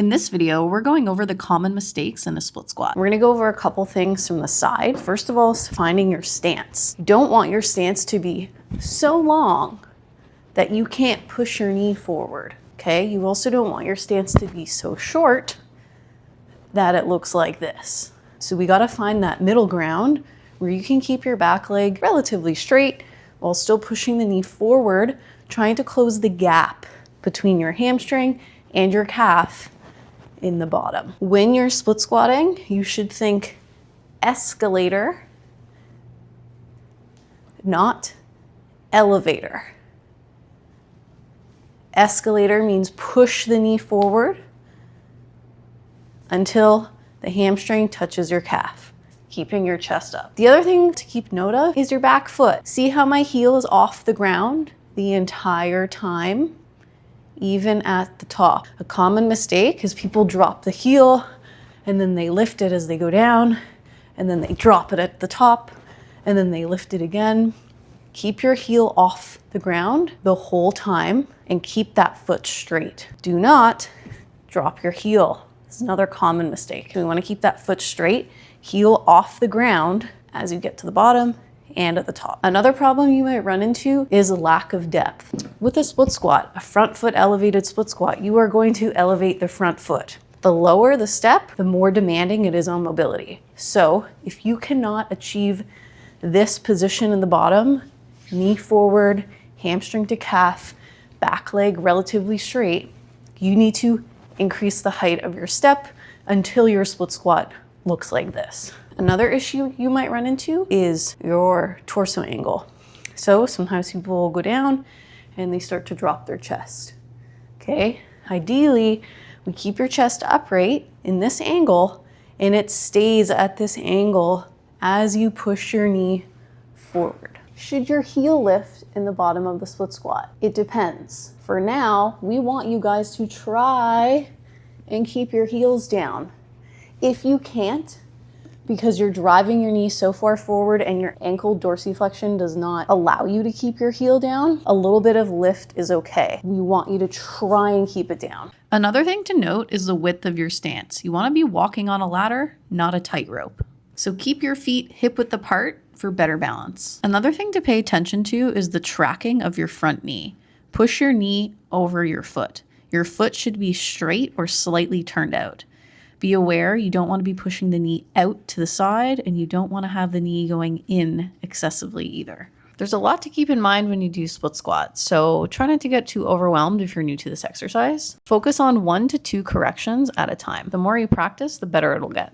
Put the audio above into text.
In this video, we're going over the common mistakes in a split squat. We're gonna go over a couple things from the side. First of all, is finding your stance. You don't want your stance to be so long that you can't push your knee forward, okay? You also don't want your stance to be so short that it looks like this. So we gotta find that middle ground where you can keep your back leg relatively straight while still pushing the knee forward, trying to close the gap between your hamstring and your calf in the bottom. When you're split squatting, you should think escalator, not elevator. Escalator means push the knee forward until the hamstring touches your calf, keeping your chest up. The other thing to keep note of is your back foot. See how my heel is off the ground the entire time, even at the top. A common mistake is people drop the heel and then they lift it as they go down, and then they drop it at the top, and then they lift it again. Keep your heel off the ground the whole time and keep that foot straight. Do not drop your heel. It's another common mistake. We want to keep that foot straight, heel off the ground as you get to the bottom and at the top. Another problem you might run into is a lack of depth. With a split squat, a front foot elevated split squat, you are going to elevate the front foot. The lower the step, the more demanding it is on mobility. So if you cannot achieve this position in the bottom, knee forward, hamstring to calf, back leg relatively straight, you need to increase the height of your step until your split squat looks like this. Another issue you might run into is your torso angle. So sometimes people will go down and they start to drop their chest. Okay, ideally, we keep your chest upright in this angle and it stays at this angle as you push your knee forward. Should your heel lift in the bottom of the split squat? It depends. For now, we want you guys to try and keep your heels down. If you can't, because you're driving your knee so far forward and your ankle dorsiflexion does not allow you to keep your heel down, a little bit of lift is okay. We want you to try and keep it down. Another thing to note is the width of your stance. You want to be walking on a ladder, not a tightrope. So keep your feet hip width apart for better balance. Another thing to pay attention to is the tracking of your front knee. Push your knee over your foot. Your foot should be straight or slightly turned out. Be aware you don't want to be pushing the knee out to the side, and you don't want to have the knee going in excessively either. There's a lot to keep in mind when you do split squats, so try not to get too overwhelmed if you're new to this exercise. Focus on 1 to 2 corrections at a time. The more you practice, the better it'll get.